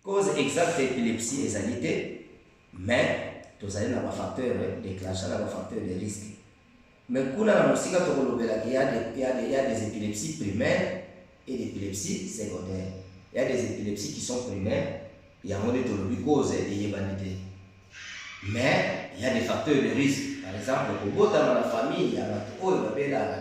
cause exacte épilepsie ezalité, mais tous allez dans un facteur déclenchant, dans un facteur de risque. Mais quand on a il y a des épilepsies primaires et des épilepsies secondaires. Il y a des épilepsies qui sont primaires, il y a des causes de l'humanité. Mais il y a des facteurs de risque. Par exemple, dans la famille, il y a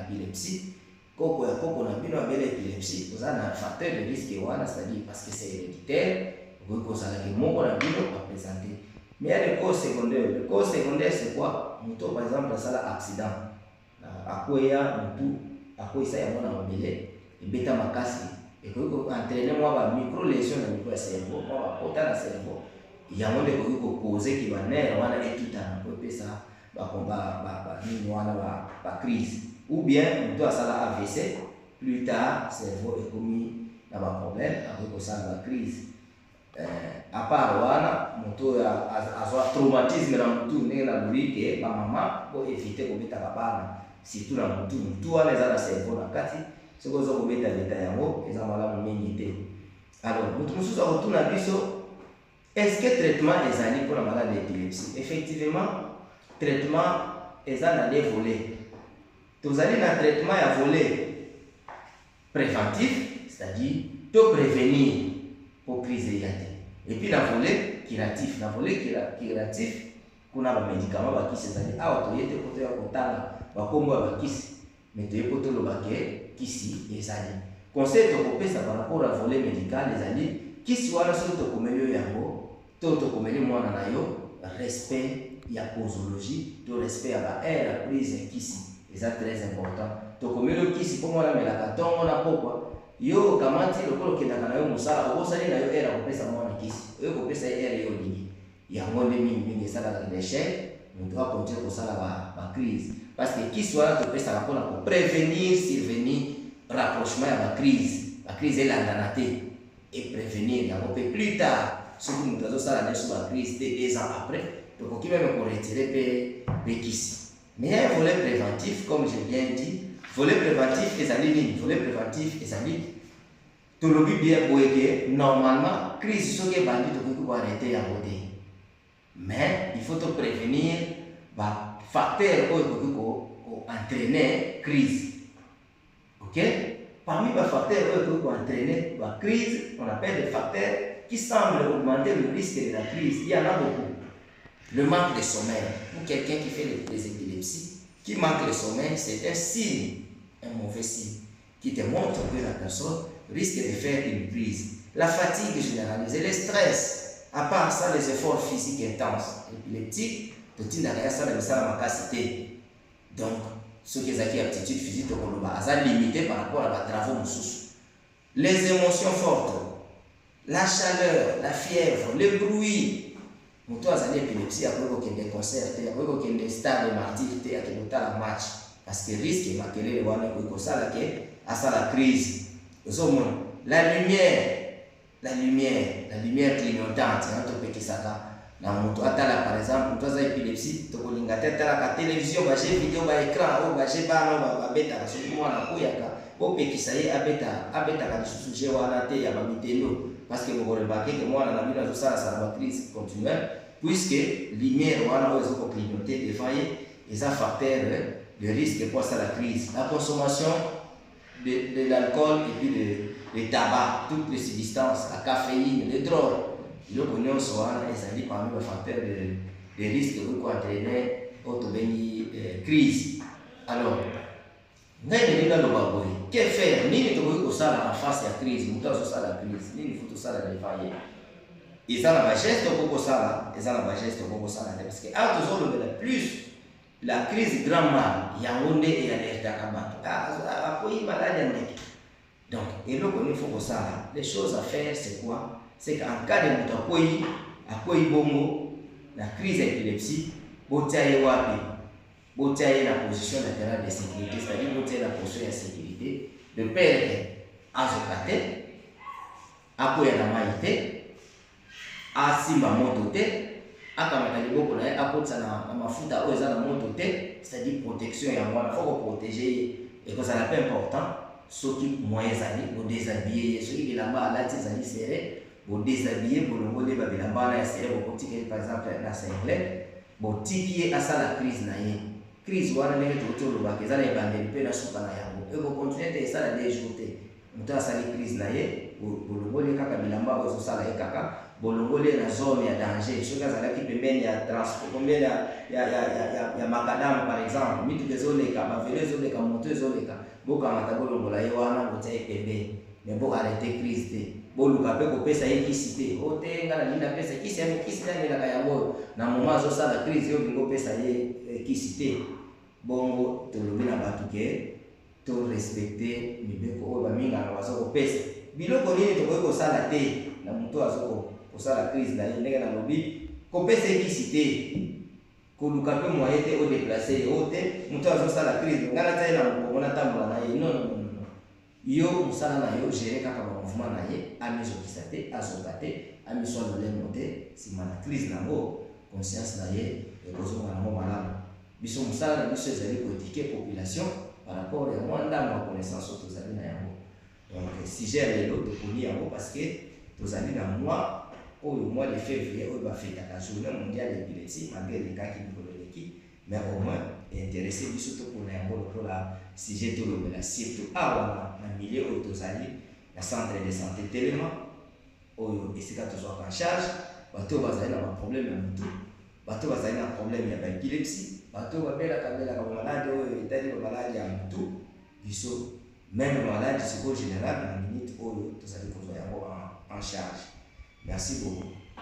l'épilepsie. Quand on a l'épilepsie, vous avez un facteur de risque, c'est-à-dire parce que c'est héréditaire, vous avez présenter. Mais il y a des causes secondaires. Les causes secondaires, c'est quoi? Par exemple, ça a un accident. À quoi il y a un et bêta makasi. Et que vous entraînez moi micro-lésion dans le cerveau, dans le cerveau. Il y a un monde qui peut causer qui va naître, on a tout un ça, va crise. Ou bien, on doit ça la AVC, plus tard, le cerveau est commis dans un problème avec ça la crise. À part voilà, on a un traumatisme dans tout, on a que ma maman pour éviter qu'on mette la barre, surtout dans tout les a le cerveau dans le ce que vous avez mettre l'état yango, ils ont malade m'inquiéter. Alors, nous avons retourné à biso. Est-ce que le traitement est allé pour la maladie d'épilepsie? Effectivement, le traitement est allé voler. Vous allez dans le traitement à voler préventif, c'est-à-dire de prévenir pour crise de yate. Et puis dans le volet curatif, dans le volet curatif, on a un médicament qui c'est-à-dire ah on yete côté à côté va combattre qui mais tu es côté le baquet qui si les alliés. Conseil de couper ça par rapport à volet médical les alliés qui soit là sur le commun yango, tout le commun moi na yo respect il y a posologie, de respect à la prise qui si. C'est très important. Donc, comme le qui pour moi la melaka donc on a pourquoi yo kamati le kolo qui na yo musala o sali na yo era ko pesa mwana kisi yo ko pesa era yo lingi ya ngonde mingi sala la l'échec on doit continuer pour ça la crise parce que qui soit to pesa pour prévenir survenir rapprochement à la crise est la danate et prévenir ya on peut plus tard surtout nous faisons ça la sur la crise 2 ans après donc qui même pour retirer kisi. Mais il y a un volet préventif, comme j'ai bien dit. Volet préventif, les amis, volet préventif, les amis. Tout le but bien pour que normalement, crise, ce qui est bandit, tout le monde arrêter à voter. Mais il faut te prévenir, facteur pour entraîner crise. Ok? Parmi les facteurs pour entraîner la crise, on appelle des facteurs qui semblent augmenter le risque de la crise. Il y en a beaucoup. Le manque de sommeil. Pour quelqu'un qui fait des épilepsies, qui manque de sommeil, c'est un signe, un mauvais signe, qui te montre que la personne risque de faire une crise. La fatigue généralisée, le stress, à part ça, les efforts physiques intenses, épileptiques, tout le monde a ça, la capacité. Donc, ceux qui ont acquis aptitude physique, sont limités par rapport à la travaux sous. Les émotions fortes, la chaleur, la fièvre, le bruit. Moto azali épilepsie après des concerts, après des stades de martyrs, après la match parce que risque makelele wana ko sala ke asa la crise. La lumière clignotante, hein, to peki saka na moto atala par exemple, moto azali épilepsie, to kolinga tata la télévision, ba jeu vidéo, ba écran, ba jeu ba beta ka so mwana kuyaka, bo peki saye abeta ka sujet wana te ya ba mitendo. Parce que vous remarquez que moi, dans la vie, ça va crise continuelle, puisque lumière, on a clignoté, défaillé, et ça facteur de risque pour ça la crise. La consommation de l'alcool et puis le tabac, toutes les substances, la caféine, les drogues, le pognon soit les parmi les facteurs de risque que vous entraîner autobéni crise. Alors, que faire? Ni ne trouver que ça en face de la crise, nous avons ça la crise, ni il faut ça la défailler. Ils ont la geste pour ça, ils ont la geste pour ça parce que à toujours le plus la crise grand mal, il y a un et alerte à donc, et donc il faut que ça, les choses à faire c'est quoi? C'est qu'en cas de mutakoyi, à quoi bongo, la crise d'épilepsie, botaye wapi. Vous avez la position latérale de sécurité, c'est-à-dire vous avez la position de sécurité de perdre Azokate, Apoya la Maïté, Asimba Motote, Akamatalibo, Apotana Mafuta, Ozana Motote, c'est-à-dire protection et avoir il faut protéger et que ça n'est pas important, ceux qui moins amis, ou déshabillés, ceux qui là-bas, là, ils serrés, bon déshabiller bolongole ba bilamba na essayer bon tiki par exemple na singlet bon tiki asa la crise na ye crise wana ndenge tokotolo ba kezala ebandeli pe na suka na yango e ko continuer te sala des jours te muto asali crise na ye bolongole kaka bilamba ozo sala ye kaka bolongole na zone ya danger soki azalaki pembeni ya transport pembeni ya makadam par exemple mituka ezoleka bavelo ezoleka moto ezoleka bokamata bolongola ye wana botia ye pembeni mais bo arrêter crise te boluka mpe kopesa ye kisi te o te nga na linda pesa kisi ya mikisi nangelaka yango na moma azosala crise yo bingo pesa ye kisi te bongo tolobi na bato ke to respecte mibeko oyo baminganga baza kopesa biloko nini tokoki kosala te na moto azo kosala crise na ye ndenge nalobi kopesa ye kisi te koluka mpe moye te odeplace ye o te moto azosala crise nga natia ye na mokongo natambola na ye non yo mosala na yo gere kaka bamouvement na ye amizokisa te azoka te amiswa lolemo te nsima na crise nango conscience na ye ekozonga nango malamu biso mosala na biso ezali koéduke population par rapport ya mwa ndambo ya connaissance oyo tozali na yango donc sujet ya lelo toponi yango parce que tozali na mois oyo mois de février oyo bafetaka journée mondiale d'épilepsie malgré lekaki mikolo eleki mais au moins intéressé biso topona yango lokola sujet tolobela surtout awa na milieu oyo tozali na centre de santé telema oyo esika tozwaka en charge bato oyo bazali na baproblème ya motu bato oyo bazali na problème ya baépilepsie bato oyo babelaka bamaladi oyo etali bamaladi ya motu biso même maladi sikoyo général na minute oyo tozali kozwa yango en charge. Merci beaucoup.